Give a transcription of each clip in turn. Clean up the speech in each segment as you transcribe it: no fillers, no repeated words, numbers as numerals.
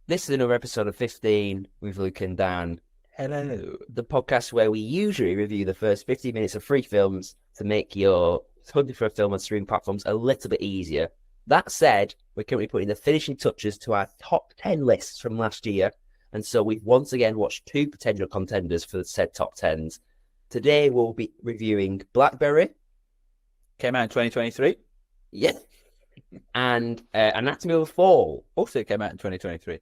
This is another episode of 15 with Luke and Dan. Hello. The podcast where we usually review the first 15 minutes of free films to make your hunting for a film on streaming platforms a little bit easier. That said, we're currently putting the finishing touches to our top 10 lists from last year. And so we've once again watched two potential contenders for the said top 10s. Today we'll be reviewing BlackBerry. Came out in 2023. Yeah. And Anatomy of a Fall. Also came out in 2023.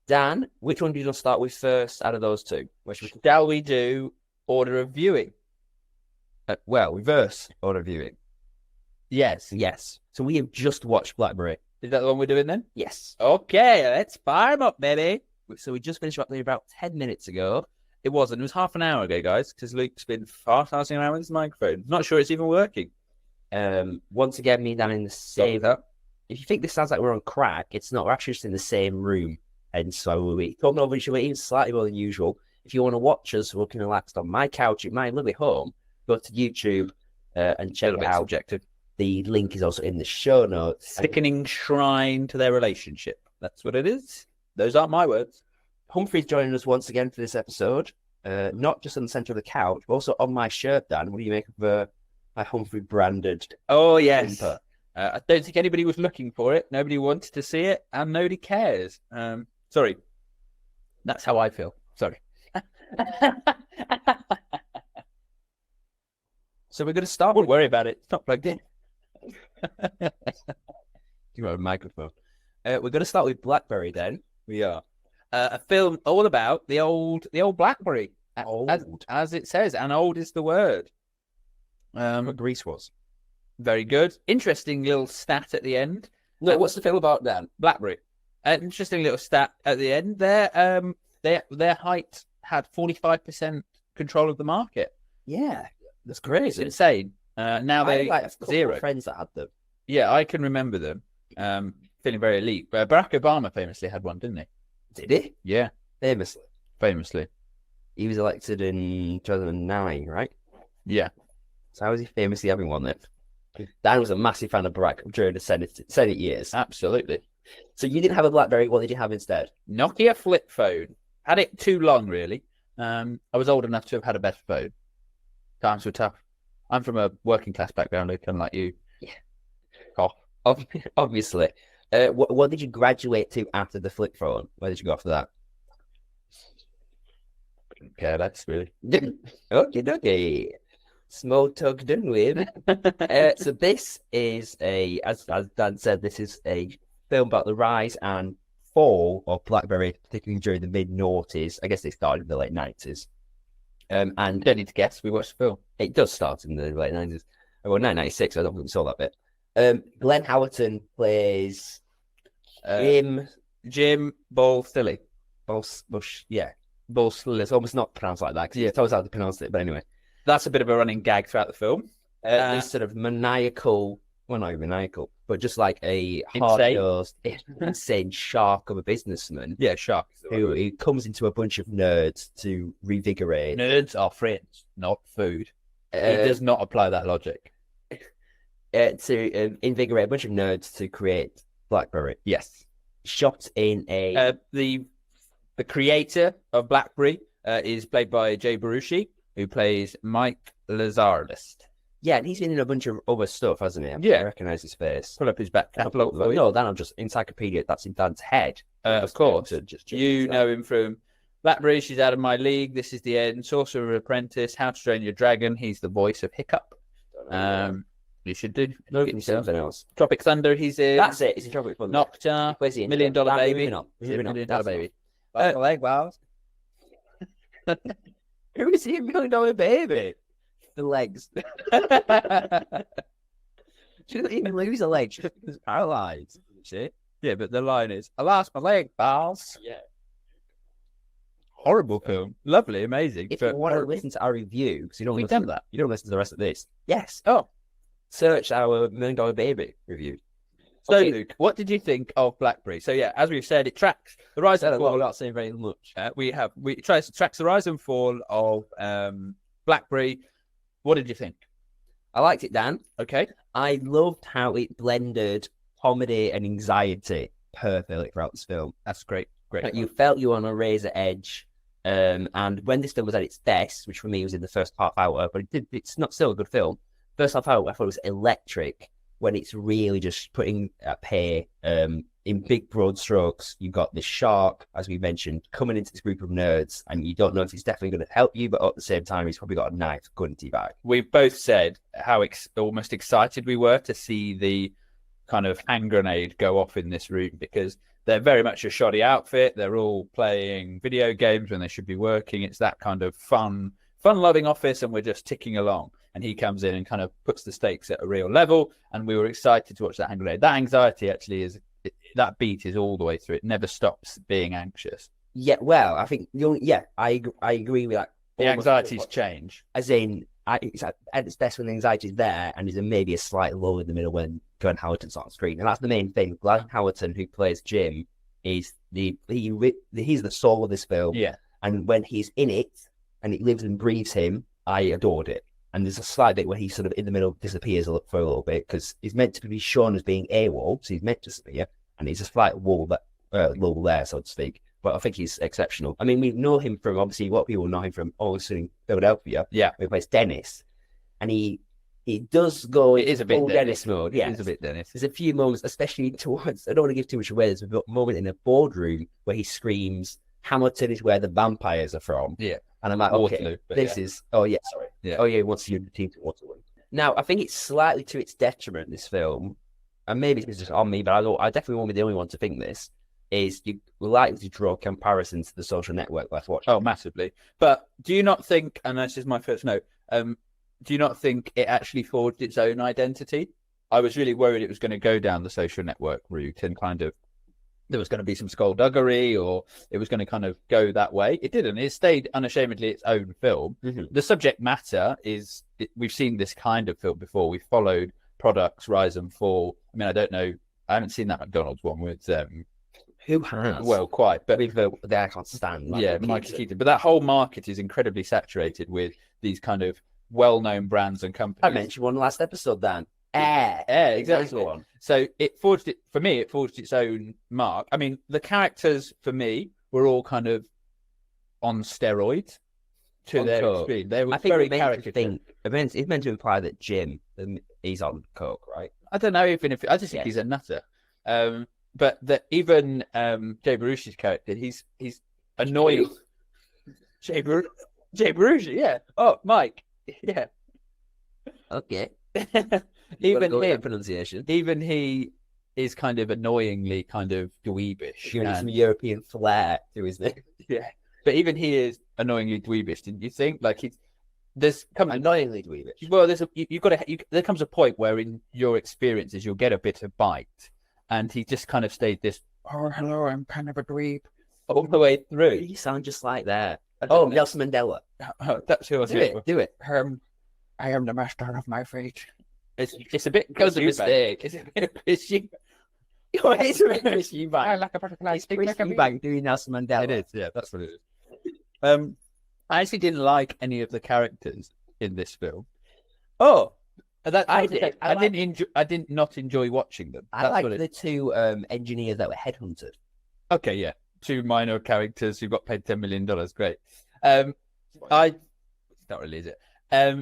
Dan, which one do you want to start with first out of those two? Shall we do order of viewing? Reverse order of viewing. Yes. Yes. So we have just watched BlackBerry. Is that the one we're doing then? Yes. Okay, let's fire 'em up, baby. So we just finished up there about 10 minutes ago. It wasn't. It was half an hour ago, guys, because Luke's been fast-passing around with his microphone. Not sure it's even working. Once again, me and Dan in the same... If you think this sounds like we're on crack, it's not. We're actually just in the same room. And so we'll be talking over each other even slightly more than usual. If you want to watch us looking relaxed on my couch at my lovely home, go to YouTube and check it out. Subjective. The link is also in the show notes. Thickening shrine to their relationship. That's what it is. Those aren't my words. Humphrey's joining us once again for this episode. Not just in the centre of the couch, but also on my shirt, Dan. What do you make of my Humphrey branded? Oh, yes. Bumper? I don't think anybody was looking for it. Nobody wanted to see it, and nobody cares. Sorry. That's how I feel. Sorry. So we're going to start. Don't worry about it. It's not plugged in. You have a microphone. We're going to start with BlackBerry then. We are. A film all about the old BlackBerry. Old. As it says, and old is the word. What Greece was. Very good. Interesting little stat at the end. No, what's the film about, Dan? BlackBerry. Interesting little stat at the end. Their height had 45% control of the market. Yeah, that's It's crazy. insane. Now I they like a couple zero. of friends that had them. Yeah, I can remember them. Feeling very elite. Barack Obama famously had one, didn't he? Did he? Yeah, Famously. He was elected in 2009, right? Yeah. So how was he famously having one then? Dan was a massive fan of Barack during the Senate years. Absolutely. So you didn't have a BlackBerry. What did you have instead? Nokia flip phone. Had it too long, really. I was old enough to have had a better phone. Times were tough. I'm from a working class background, Luke, unlike you. Yeah. Cough. Obviously. What did you graduate to after the flip phone? Where did you go after that? Couldn't care less, really. Okay. Small talk done with. So this is as Dan said, this is a film about the rise and fall of BlackBerry, particularly during the mid-noughties. I guess they started in the late 90s. And Don't need to guess. We watched the film. it does start in the late 90s. Well, 1996, I don't think we saw that bit. Glenn Howerton plays Jim Balsillie. Yeah. Balsillie. It's almost not pronounced like that because it's always how to pronounce it. But anyway, That's a bit of a running gag throughout the film. this sort of maniacal, well, not even maniacal, but just like a Insane. hard-nosed, insane shark of a businessman Yeah, shark. who comes into a bunch of nerds to revigorate. Nerds are friends, not food. He uh, does not apply that logic. to invigorate a bunch of nerds to create BlackBerry. Yes. Shot in a The creator of BlackBerry is played by Jay Baruchel, who plays Mike Lazaridis. yeah, and he's been in a bunch of other stuff, hasn't he? Yeah. I recognise his face. Pull up his back catalogue for you. No, then I'm just encyclopedia. That's in Dan's head. Of course. Just You know him from BlackBerry, She's Out of My League, This Is the End, Sorcerer Apprentice, How to Train Your Dragon. He's the voice of Hiccup. You should do. No, Get something yourself. else. Tropic Thunder, he's in. That's it. It's in Tropic Thunder. Nocta, Where's he in? $1 Million Baby. Moving on. $1 Million That's Baby. Back the leg, wow. Who is he? $1 Million Baby. The legs. She doesn't even lose a leg. She's paralyzed. Shit. Yeah, but the line is, I lost my leg, balls. Yeah. Horrible film. Lovely, amazing. If but you want to listen to our review, because you don't We've listen, done that. you don't listen to the rest of this. Yes. Oh. Search our $1 Million Baby review. So, Okay. Luke, what did you think of BlackBerry? So, yeah, as we've said, it tracks the rise and fall. Not saying very much. It tracks the rise and fall of BlackBerry. What did you think? I liked it, Dan. Okay. I loved how it blended comedy and anxiety perfectly throughout this film. That's great. Like, you felt you were on a razor edge. And when this film was at its best, which for me was in the first half hour, but it's not still a good film. First half hour, I thought it was electric when it's really just putting at pay. In big broad strokes, you've got this shark, as we mentioned, coming into this group of nerds, and you don't know if he's definitely going to help you, but at the same time, he's probably got a knife gun to your back. We've both said how almost excited we were to see the kind of hand grenade go off in this room, because they're very much a shoddy outfit. They're all playing video games when they should be working. It's that kind of fun-loving office, and we're just ticking along. And he comes in and kind of puts the stakes at a real level, and we were excited to watch that hand grenade. That anxiety actually that beat is all the way through. It never stops being anxious. Yeah, well, I think I agree with that. The anxieties change, as in it's at its best when the anxiety is there, and there's maybe a slight lull in the middle when Glenn Howerton's on screen, and that's the main thing. Glenn Howerton, who plays Jim, is he's the soul of this film. Yeah, and when he's in it and it lives and breathes him, I adored it. And there's a slight bit where he sort of in the middle disappears for a little bit, because he's meant to be shown as being AWOL, so he's meant to disappear, and he's a slight lull there, so to speak. But I think he's exceptional. I mean, we know him from, obviously, what people know him from, Always in Philadelphia. Yeah. Where he plays Dennis. And he does go it is a bit Dennis mode. Yeah. It is a bit Dennis. There's a few moments, especially towards, I don't want to give too much away, there's a moment in a boardroom where he screams, Hamilton is where the vampires are from. Yeah. And I'm like, Waterloo, okay, this is, oh yeah, sorry. Yeah. Oh yeah, he wants you the team to Waterloo. Now, I think it's slightly to its detriment, this film, and maybe it's just on me, but I definitely won't be the only one to think this, is you were likely to draw comparisons to The Social Network last watch. Oh, massively. But do you not think, and this is my first note, do you not think it actually forged its own identity? I was really worried it was going to go down the Social Network route and kind of there was going to be some skullduggery, or it was going to kind of go that way. It didn't. It stayed unashamedly its own film. Mm-hmm. The subject matter is, we've seen this kind of film before. We've followed products rise and fall. I mean, I don't know. I haven't seen that McDonald's one with... Who has? Well, quite. But with the I can't stand. Michael Keaton. But that whole market is incredibly saturated with these kind of well-known brands and companies. I mentioned one last episode, Dan. Air, exactly. So it forged its own mark. I mean, the characters for me were all kind of on steroids to their extreme. They were very caricature. It's meant to imply that Jim, he's on coke, right? I don't know, even if I just think he's a nutter. But that even Jay Baruch's character, he's annoying. Jay Baruch, yeah. Oh, Mike, yeah. Okay. Even him, pronunciation. Even he is kind of annoyingly kind of dweebish. Giving some European flair to his name. Yeah, but even he is annoyingly dweebish. Didn't you think? Like annoyingly dweebish. Well, there comes a point where in your experiences you'll get a bit of bite, and he just kind of stayed this. Oh, hello, I'm kind of a dweeb all the way through. You sound just like that. Oh, Nelson Mandela. That's who I was. Do it. I am the master of my fate. It's a bit because of mistake. It's a bit fishy. It's a bit Chris Eubank. I like a butterfly. It's Chris Eubank doing Nelson Mandela. It is, yeah, that's what it is. I actually didn't like any of the characters in this film. Oh, I did. I did not enjoy watching them. I like the two engineers that were headhunted. Okay, yeah, two minor characters who got paid $10 million. Great. It's not really, is it?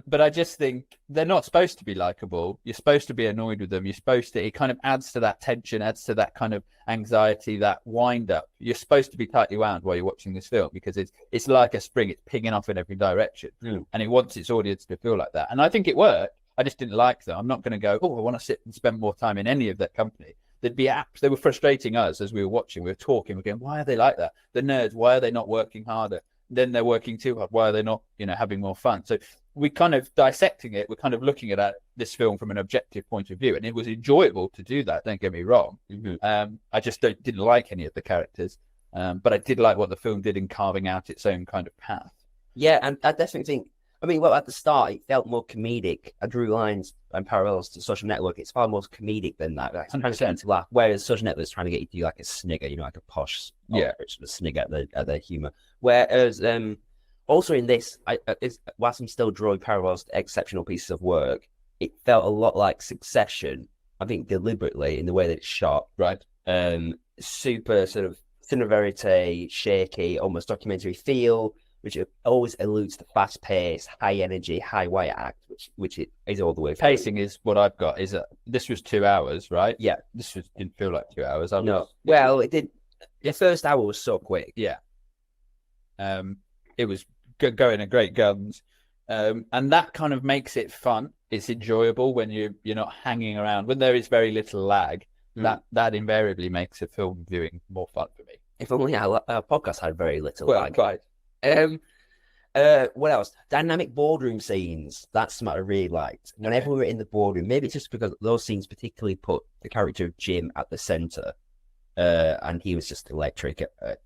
But I just think they're not supposed to be likable. You're supposed to be annoyed with them. It kind of adds to that tension, adds to that kind of anxiety, that wind up. You're supposed to be tightly wound while you're watching this film, because it's like a spring. It's pinging off in every direction. And it wants its audience to feel like that. And I think it worked. I just didn't like them. I'm not going to go, I want to sit and spend more time in any of that company. There'd be apps. They were frustrating us as we were watching. We were talking. We're going, why are they like that? The nerds, why are they not working harder? Then they're working too hard. Why are they not, having more fun? So we kind of dissecting it. We're kind of looking at this film from an objective point of view, and it was enjoyable to do that. Don't get me wrong. Mm-hmm. I just didn't like any of the characters, but I did like what the film did in carving out its own kind of path. Yeah, and I definitely think. I mean, well, at the start, it felt more comedic. I drew lines and parallels to Social Network. It's far more comedic than that. Like, 100% to laugh. Whereas Social Network is trying to get you to do like a snigger, like a posh, sort of snigger at their humor. Whereas, also in this, whilst I'm still drawing parallels to exceptional pieces of work, it felt a lot like Succession. I think deliberately in the way that it's shot, right? super sort of cinema verite, shaky, almost documentary feel, which always eludes the fast pace, high energy, high wire act, which it is all the way through. Pacing is what I've got. Is that this was 2 hours, right? Yeah. Didn't feel like 2 hours. Well, it did. The first hour was so quick. Yeah. It was going at great guns, and that kind of makes it fun. It's enjoyable when you're not hanging around. When there is very little lag, that invariably makes a film viewing more fun for me. If only our podcast had very little lag. Quite. What else? Dynamic boardroom scenes. That's something I really liked. Whenever we were in the boardroom, maybe it's just because those scenes particularly put the character of Jim at the center, and he was just electric.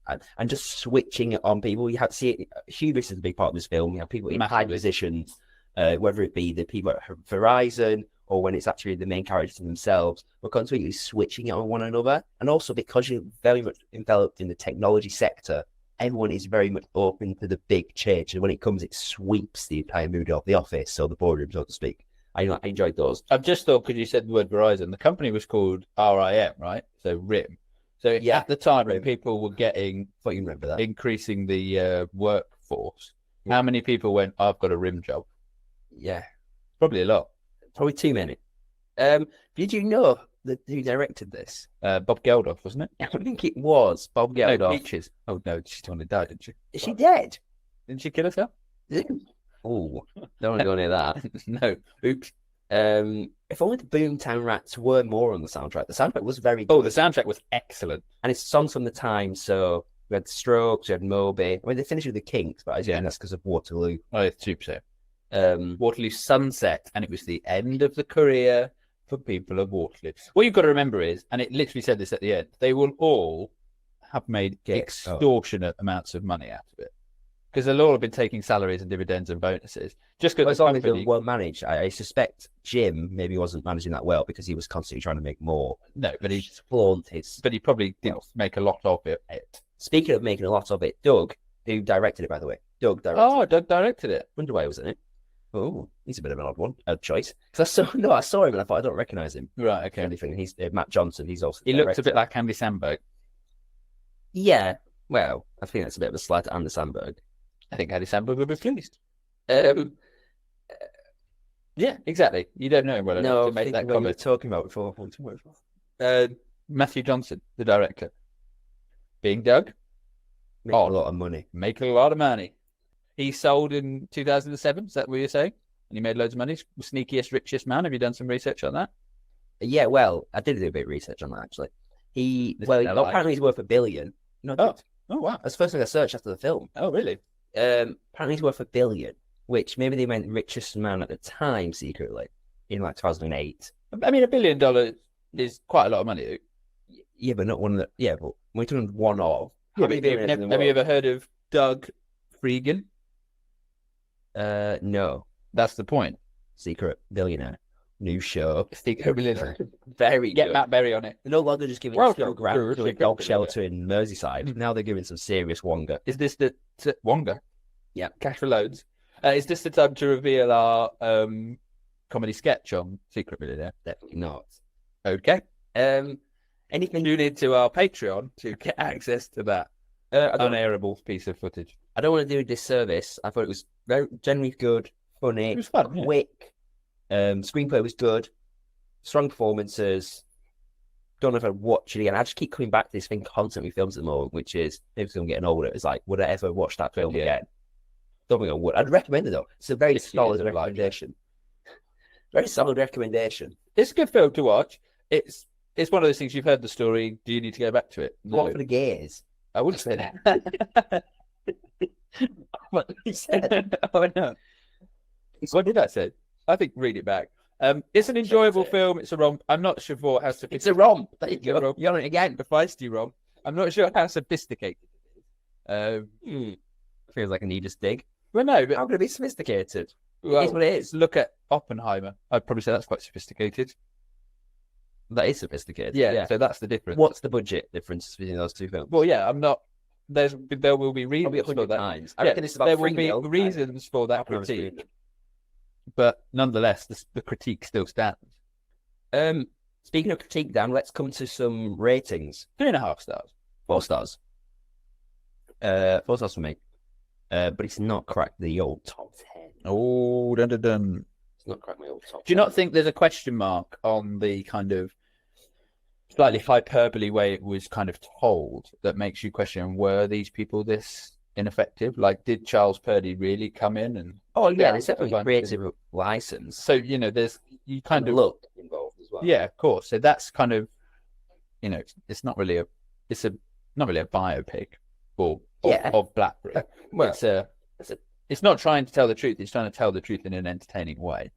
And just switching it on people. You have to see it. Hubris is a big part of this film. You have people in high positions, whether it be the people at Verizon or when it's actually the main characters themselves. We're constantly switching it on one another, and also because you're very much enveloped in the technology sector. Everyone is very much open to the big change, and when it comes, it sweeps the entire mood of the office, or the boardroom, so to speak. I enjoyed those. I've just thought, because you said the word Verizon, the company was called RIM, right? So RIM. So at the time, when people were getting, I thought you remember that, increasing the workforce, how many people went, I've got a RIM job? Yeah, probably a lot. Probably too many. Did you know that who directed this? Bob Geldof, wasn't it? I think it was Bob Geldof. No, Peaches. Oh no, she's only died, didn't she? Is she dead? Didn't she kill herself? Oh, don't want to go near that. No. Oops. If only the Boomtown Rats were more on the soundtrack. The soundtrack was very good. Oh, the soundtrack was excellent. And it's songs from the time, so we had Strokes, we had Moby. I mean, they finished with the Kinks, but again, that's because of Waterloo. Oh, it's super so. Waterloo Sunset, and it was the end of the career for people of Waterloo. What you've got to remember is, and it literally said this at the end, they will all have made extortionate amounts of money out of it. Because they'll all have been taking salaries and dividends and bonuses. Just because as long as they're well managed. I suspect Jim maybe wasn't managing that well because he was constantly trying to make more. No, but he flaunt his. But he probably did make a lot of it. Speaking of making a lot of it, Doug, who directed it, by the way, Doug directed it. Wonder why he was in it. Oh, he's a bit of an odd choice. Because I saw him and I thought I don't recognize him. Right, okay. Anything. He's Matt Johnson. He's also. He looks a bit like Andy Samberg. Yeah, well, I think that's a bit of a slight at Andy Samberg. I think Andy Samberg would be pleased. Yeah, exactly. You don't know him well enough to make that comment. We were talking about before. Matthew Johnson, the director, being Doug, making a lot of money. Making a lot of money. He sold in 2007. Is that what you're saying? And he made loads of money. Sneakiest, richest man. Have you done some research on that? Yeah, well, I did do a bit of research on that actually. Apparently he's worth $1 billion. No, oh wow, that's the first thing I searched after the film. Oh really? Apparently he's worth $1 billion, which maybe they meant richest man at the time secretly in like 2008. I mean, $1 billion is quite a lot of money. Yeah, but not one of the. Yeah, but we're talking one of. Have you ever heard of Doug Fregin? No. That's the point. Secret billionaire. New show. Secret billionaire. Very Get good. Matt Berry on it. They're no longer just giving grant to a dog shelter in Merseyside. Now they're giving some serious wonga. Is this the wonga? Yeah. Cash for loads. Is this the time to reveal our comedy sketch on Secret Billionaire? Definitely not. Okay. Anything tune into our Patreon to get access to that unairable piece of footage. I don't want to do a disservice. I thought it was very genuinely good, funny, it was fun, quick. Screenplay was good, strong performances. Don't know if I'd watch it again. I just keep coming back to this thing constantly with films at the moment, which is if I'm getting older, it's like, would I ever watch that film again? Don't think I would. I'd recommend it though. It's a very solid recommendation. Very solid recommendation. It's a good film to watch. It's one of those things, you've heard the story. Do you need to go back to it? No. What for the gays? I wouldn't say that. What he said? Oh no. What did I say? I think read it back. It's an enjoyable film. It's a romp. I'm not sure what how sophisticated. It's a romp. There you go. You're on it again. The feisty romp. I'm not sure how sophisticated it is. Feels like I need a dig. Well, no, but how can it be sophisticated? Well, it is what it is. Look at Oppenheimer. I'd probably say that's quite sophisticated. That is sophisticated. Yeah. So that's the difference. What's the budget difference between those two films? Well, yeah, I'm not. There will be reasons for that. Times. I reckon this is about there will be reasons for that critique. But nonetheless, the critique still stands. Speaking of critique, Dan, let's come to some ratings. 3.5 stars. 4 stars. 4 stars for me. But it's not cracked the old top 10. Oh, dun dun dun. It's not cracked my old top 10. Do you not think there's a question mark on the kind of slightly hyperbole way it was kind of told that makes you question, were these people this ineffective? Like, did Charles Purdy really come in and... Oh, yeah, there's definitely a creative license. So, you know, there's... You kind of... Look involved as well. Yeah, of course. So that's kind of, you know, it's not really a... It's not really a biopic of BlackBerry. Well, it's not trying to tell the truth. It's trying to tell the truth in an entertaining way.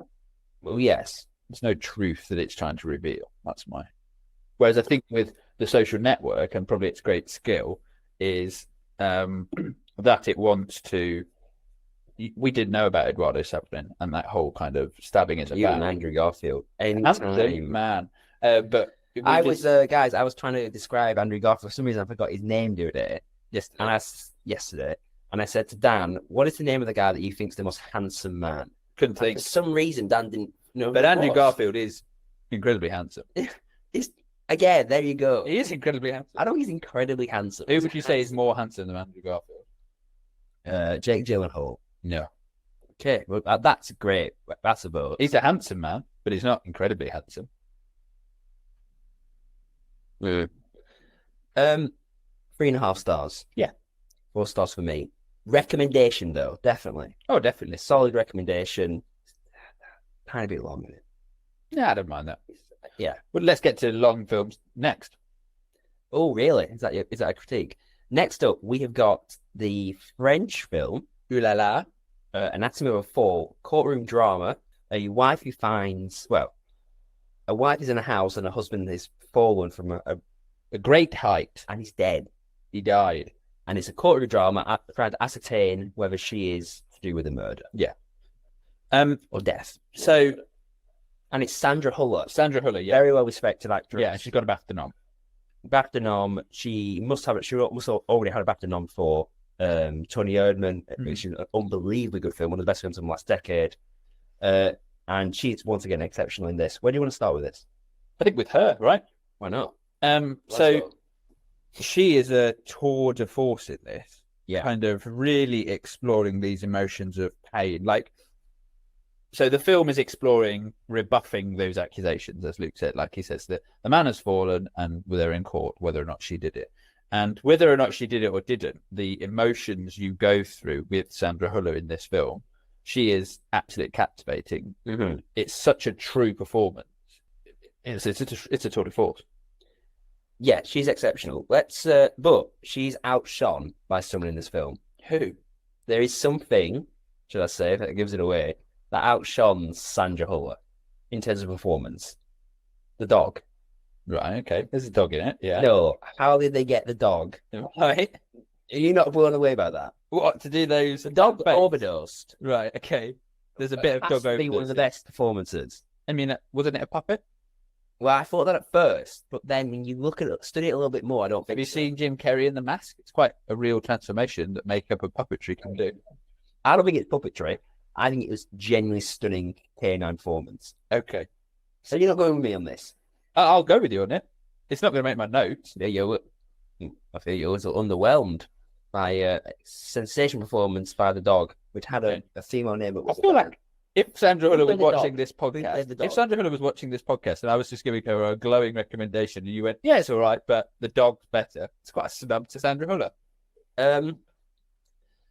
well, yes. There's no truth that it's trying to reveal. That's my... Whereas I think with The Social Network, and probably its great skill, is that it wants to... We did know about Eduardo Saverin and that whole kind of stabbing as a You ban. and Andrew Garfield. Man. But I was trying to describe Andrew Garfield. For some reason, I forgot his name the other day. Yesterday. And I said to Dan, what is the name of the guy that you think's the most handsome man? Couldn't And think. for some reason, Dan didn't know. But who it Andrew was. Garfield is incredibly handsome. Again, there you go. He is incredibly handsome. I know he's incredibly handsome. Who would you say is more handsome than Andrew Garfield? Jake Gyllenhaal. No. Okay, well, that's great. That's a vote. He's a handsome man, but he's not incredibly handsome. 3.5 stars. Yeah. 4 stars for me. Recommendation, though, definitely. Oh, definitely. Solid recommendation. Tiny bit long in it. Yeah, I don't mind that. Yeah. But let's get to long films next. Oh, really? Is that a critique? Next up, we have got the French film, Ooh la la. Anatomy of a Fall, courtroom drama. A wife who finds, a wife is in a house and her husband is fallen from A great height. and he's dead. He died. And it's a courtroom drama trying to ascertain whether she is to do with the murder or death. So And it's Sandra Hüller, Sandra Hüller, yeah. very well respected actress. Yeah, she's got a BAFTA nom. BAFTA nom. She must already had a BAFTA nom for Tony Erdmann, which is an unbelievably good film, one of the best films of the last decade. And she's once again exceptional in this. Where do you want to start with this? I think with her, right? Why not? So she is a tour de force in this. Yeah. Kind of really exploring these emotions of pain. Like, so the film is exploring, rebuffing those accusations, as Luke said. Like he says that the man has fallen and they're in court, whether or not she did it. And whether or not she did it or didn't, the emotions you go through with Sandra Hüller in this film, she is absolutely captivating. Mm-hmm. It's such a true performance. It's a tour de force. Yeah, she's exceptional. But she's outshone by someone in this film. Who? There is something, should I say, if it gives it away, that outshone Sandra Hüller in terms of performance. The dog. Right, okay. There's a dog in it, yeah. No, how did they get the dog? Right. Are you not blown away by that? What, to do those? The dog Face? overdosed. Right, okay. There's a bit of Has dog to be one of the overdose. best performances. I mean, wasn't it a puppet? Well, I thought that at first, but then when you look at it, study it a little bit more, I don't think Have you so. seen Jim Carrey in The Mask? It's quite a real transformation that makeup and puppetry can do. I don't think it's puppetry. I think it was genuinely stunning canine performance. Okay. So you're not going with me on this? I'll go with you on it. It's not going to make my notes. Yeah, I feel you was underwhelmed by a sensation performance by the dog, which had a female name. I feel like if Sandra Hüller was played the watching dog? this Who played podcast, the dog? if Sandra Hüller was watching this podcast and I was just giving her a glowing recommendation and you went, yeah, it's all right, but the dog's better. It's quite a snub to Sandra Hüller.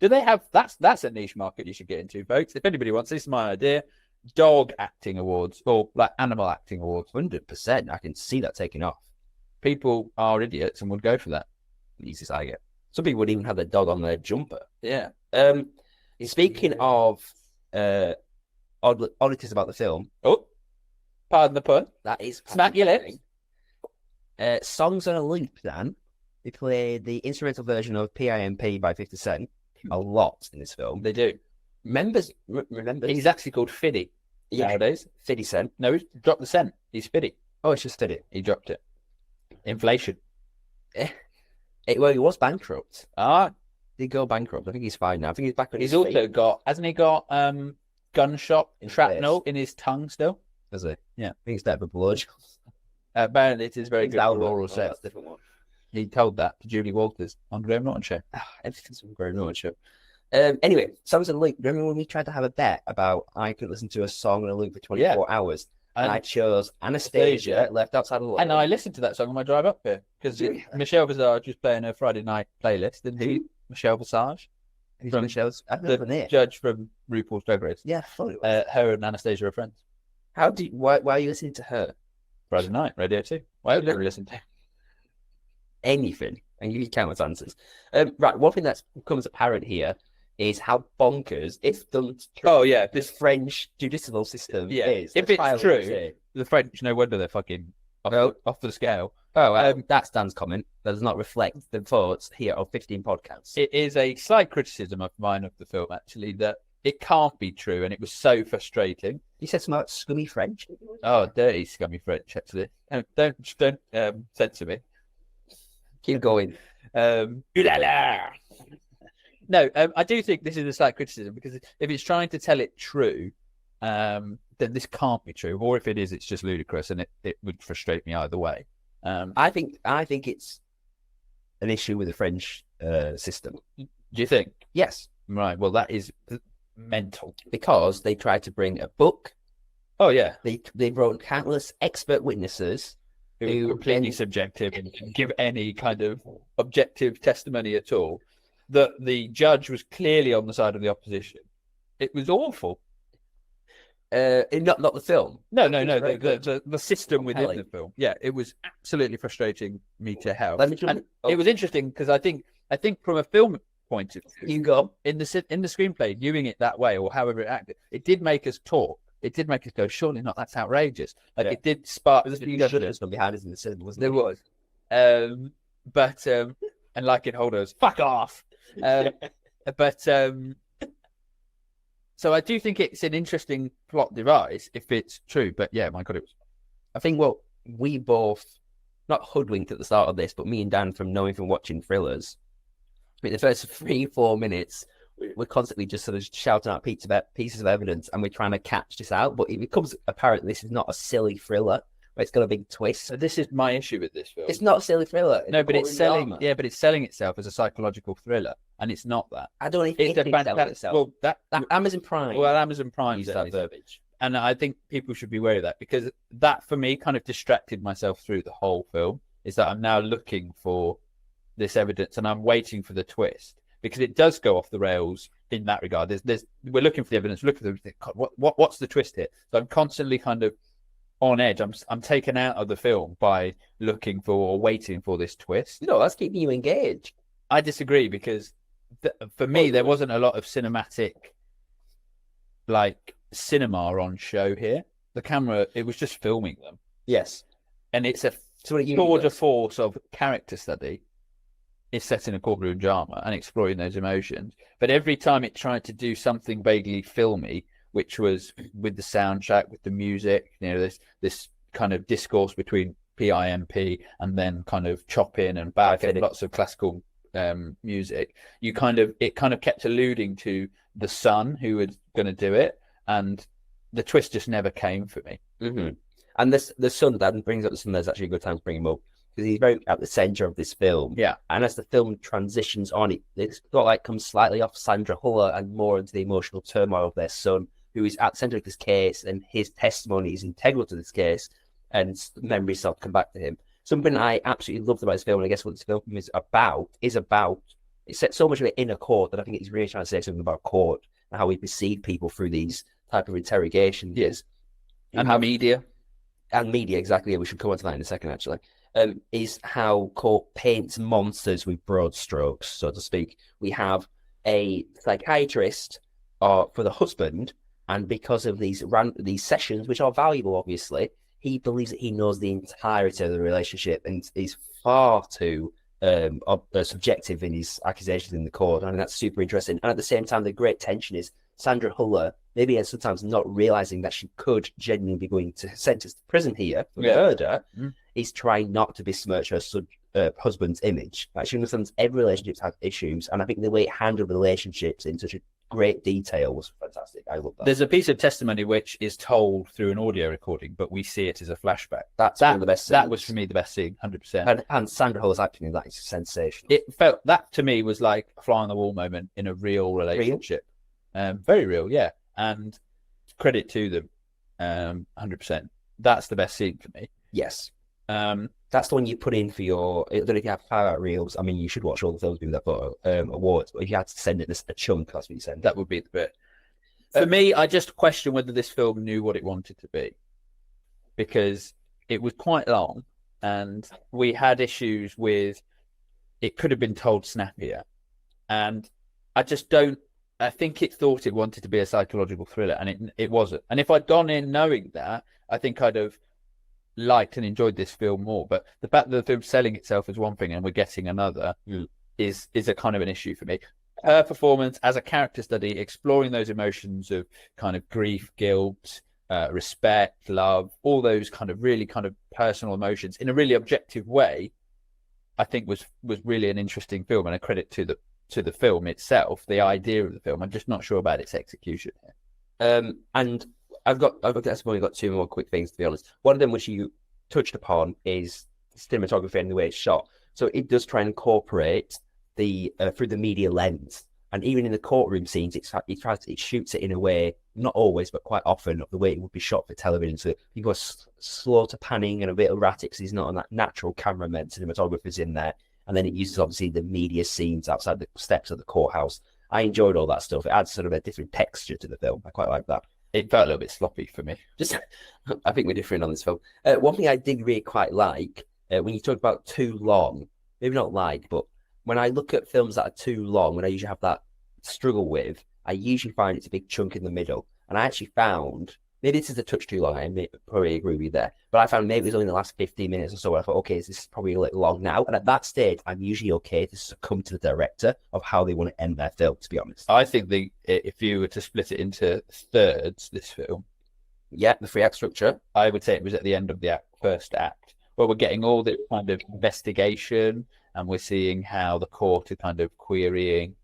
Do they have that's a niche market you should get into, folks. If anybody wants, this is my idea. Dog acting awards or like animal acting awards. 100%. I can see that taking off. People are idiots and would go for that. Easiest I get. Some people would even have their dog on their jumper. Yeah. Speaking of oddities about the film, Oh, pardon the pun. that is Smack your lips. Songs on a Loop, Dan. They play the instrumental version of PIMP by 50 Cent a lot in this film. They do. Remember? He's actually called Fiddy nowadays. 50 Cent. No, he's dropped the cent. He's Fiddy. Oh, it's just it. He dropped it. Inflation. Well, he was bankrupt. Ah, Did go bankrupt. I think he's fine now. I think he's back on he's his also feet. got, hasn't he got gunshot In shrapnel place. in his tongue still? Does he? Yeah. I think he's dead for blood. Apparently, it is very good for oral sex. That's a different one. He told that to Julie Walters on Graham Norton Show. Everything's from Graham Norton Show. Anyway, Sam's and Luke, remember when we tried to have a bet about I could listen to a song on a loop for 24 hours? And I chose Anastasia, Left Outside of London. And I listened to that song on my drive up here because Michelle Visage was playing her Friday night playlist, didn't he? Michelle Visage. From Michelle's, the judge from RuPaul's Drag Race. Yeah, funny. Her and Anastasia are friends. Why are you listening to her? Friday night, Radio 2. Why would you listen to anything? And give you countless answers. Right, one thing that becomes apparent here is how bonkers, if done true, this French judicial system is. If it's true, the French, no wonder they're fucking off the scale. That's Dan's comment. That does not reflect the thoughts here of 15 podcasts. It is a slight criticism of mine of the film, actually, that it can't be true, and it was so frustrating. You said something about scummy French. Oh, dirty scummy French, actually. Don't censor me. Keep going. No, I do think this is a slight criticism because if it's trying to tell it true, then this can't be true. Or if it is, it's just ludicrous, and it would frustrate me either way. I think it's an issue with the French system. Do you think? Yes. Right. Well, that is mental because they tried to bring a book. Oh yeah. They brought countless expert witnesses who were completely subjective and give any kind of objective testimony at all. That the judge was clearly on the side of the opposition. It was awful. Not the film. No. The system within the film. Yeah, it was absolutely frustrating me to hell. It was interesting because I think from a film point of view, you go in the screenplay, viewing it that way or however it acted, it did make us talk. It did make us go, surely not. That's outrageous. It did spark. There's a few shooters from behind us in the cinema, wasn't there? There was. But and like in Holders, fuck off. So I do think it's an interesting plot device if it's true. But yeah, my God, it was. I think what we both not hoodwinked at the start of this, but me and Dan from knowing from watching thrillers. I mean, the first 3-4 minutes, we're constantly just sort of shouting out pieces of evidence, and we're trying to catch this out. But it becomes apparent this is not a silly thriller. It's got a big twist. So this is my issue with this film. It's not a silly thriller. No, but it's selling. Drama. Yeah, but it's selling itself as a psychological thriller, and it's not that. I don't even think it's selling itself. Well, that Amazon Prime. Well, Amazon Prime uses that verbiage, and I think people should be wary of that because that, for me, kind of distracted myself through the whole film. Is that I'm now looking for this evidence, and I'm waiting for the twist because it does go off the rails in that regard. We're looking for the evidence. Looking for the what's the twist here? So I'm constantly kind of on edge. I'm taken out of the film by looking for or waiting for this twist. No, that's keeping you engaged. I disagree because for me there wasn't a lot of cinematic cinema on show here. The camera, it was just filming them. Yes. And it's a tour de force of character study. It's set in a courtroom drama and exploring those emotions. But every time it tried to do something vaguely filmy, which was with the soundtrack, with the music, this kind of discourse between PIMP and then kind of chop in and back and lots of classical music. It kind of kept alluding to the son who was going to do it, and the twist just never came for me. Mm-hmm. And the son, that brings up the son. There's actually a good time to bring him up because he's very at the center of this film. Yeah, and as the film transitions on, it's got comes slightly off Sandra Hüller and more into the emotional turmoil of their son, who is at the center of this case, and his testimony is integral to this case, and memories start to come back to him. Something I absolutely loved about this film, and I guess what this film is about, it set so much of it in a court that I think it's really trying to say something about court and how we perceive people through these type of interrogations. Yes. And media. And media, exactly. We should come on to that in a second, actually. Is how court paints monsters with broad strokes, so to speak. We have a psychiatrist for the husband, and because of these sessions, which are valuable, obviously, he believes that he knows the entirety of the relationship and is far too subjective in his accusations in the court. I mean, that's super interesting. And at the same time, the great tension is Sandra Hüller, maybe sometimes not realizing that she could genuinely be going to sentence to prison here for murder, is trying not to besmirch her husband's image. She understands every relationship has issues, and I think the way it handled relationships in such a great detail was fantastic. I love that. There's a piece of testimony which is told through an audio recording, but we see it as a flashback. That's one of the best. That was for me the best scene, 100%. And Sandra Hüller's acting in that is sensational. It felt that to me was like a fly on the wall moment in a real relationship. Very real, yeah. And credit to them, 100%. That's the best scene for me. Yes. That's the one you put in for your. I don't know if you have highlight reels. I mean, you should watch all the films with that for awards. But if you had to send it a chunk, that's what you send. That would be the bit. For me, I just question whether this film knew what it wanted to be, because it was quite long, and we had issues with it could have been told snappier, and I just don't. I think it thought it wanted to be a psychological thriller, and it wasn't. And if I'd gone in knowing that, I think I'd have liked and enjoyed this film more. But the fact that the film's selling itself as one thing and we're getting another is a kind of an issue for me. Her performance as a character study, exploring those emotions of kind of grief, guilt, respect, love, all those kind of really kind of personal emotions in a really objective way, I think was really an interesting film, and a credit to the film itself, the idea of the film. I'm just not sure about its execution here. And I've only got two more quick things, to be honest. One of them, which you touched upon, is cinematography and the way it's shot. So it does try and incorporate the through the media lens, and even in the courtroom scenes, it shoots it in a way, not always, but quite often, of the way it would be shot for television. So people are slow to panning and a bit erratic, because he's not on that natural cameraman. Cinematographer's in there, and then it uses obviously the media scenes outside the steps of the courthouse. I enjoyed all that stuff. It adds sort of a different texture to the film. I quite like that. It felt a little bit sloppy for me. I think we're different on this film. One thing I did really quite like, when you talk about too long, maybe not like, but when I look at films that are too long, when I usually have that struggle with, I usually find it's a big chunk in the middle. And I actually found, maybe this is a touch too long, I probably agree with you there, but I found maybe it was only the last 15 minutes or so where I thought, okay, this is probably a little long now. And at that stage, I'm usually okay to succumb to the director of how they want to end their film, to be honest. I think if you were to split it into thirds, this film, yeah, the 3-act structure, I would say it was at the end of the first act, where we're getting all this kind of investigation, and we're seeing how the court are kind of querying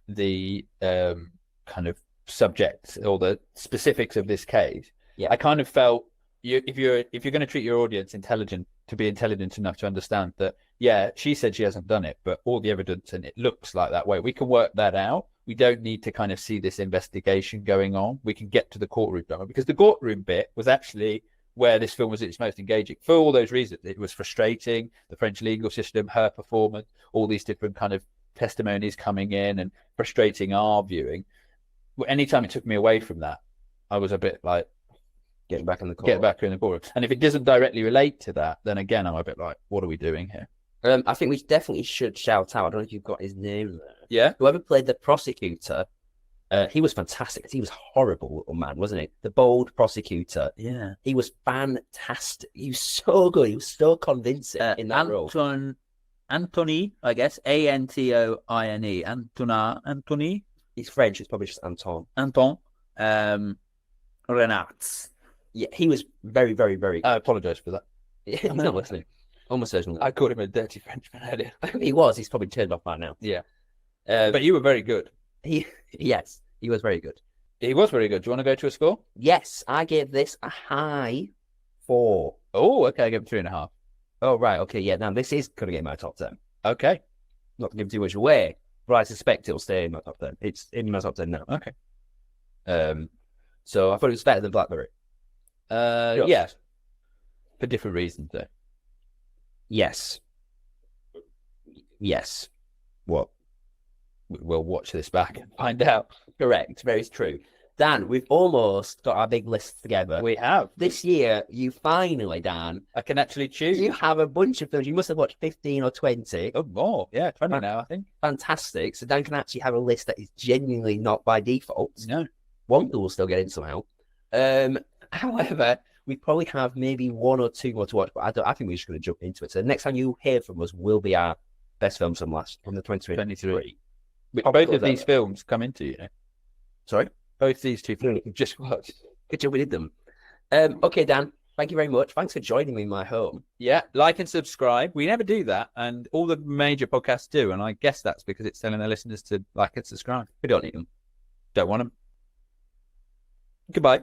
the kind of subjects or the specifics of this case. Yeah, I kind of felt if you're going to treat your audience to be intelligent enough to understand that, yeah, she said she hasn't done it, but all the evidence and it looks like that way. We can work that out. We don't need to kind of see this investigation going on. We can get to the courtroom drama, because the courtroom bit was actually where this film was its most engaging for all those reasons. It was frustrating, the French legal system, her performance, all these different kind of testimonies coming in, and frustrating our viewing. Anytime it took me away from that, I was a bit like, get back in the courtroom. And if it doesn't directly relate to that, then again, I'm a bit like, what are we doing here? I think we definitely should shout out, I don't know if you've got his name there. Yeah. Whoever played the prosecutor, he was fantastic. He was a horrible little man, wasn't he? The bold prosecutor. Yeah. He was fantastic. He was so good. He was so convincing in that role. Antony, I guess. Antone. Antony. He's French. It's probably just Anton. Anton. Renat. Yeah, he was very, very, very good. I apologise for that. He's not listening. Almost certainly. I called him a dirty Frenchman earlier. He was. He's probably turned off by now. Yeah. But you were very good. Yes, he was very good. He was very good. Do you want to go to a score? Yes, I gave this a high 4. Oh, okay. I gave it 3.5. Oh, right. Okay, yeah. Now, this is going to get my top 10. Okay. Not to give too much away, but I suspect it'll stay in my top 10. It's in my top 10 now. Okay. So I thought it was better than BlackBerry. Yeah. For different reasons, though. Yes. What? We'll watch this back and find out. Correct. Very true. Dan, we've almost got our big list together. We have. This year, you finally, Dan, I can actually choose. You have a bunch of films. You must have watched 15 or 20. Oh, more. Yeah, 20 now, I think. Fantastic. So Dan can actually have a list that is genuinely not by default. No. One will still get in somehow. However, we probably have maybe 1 or 2 more to watch, but I think we're just going to jump into it. So the next time you hear from us will be our best films from the 2023. Both of these films come into, you know. Sorry? Both these two films we've just watched. Good job we did them. Okay, Dan, Thank you very much. Thanks for joining me in my home. Yeah, like and subscribe. We never do that, and all the major podcasts do, and I guess that's because it's telling their listeners to like and subscribe. We don't need them. Don't want them. Goodbye.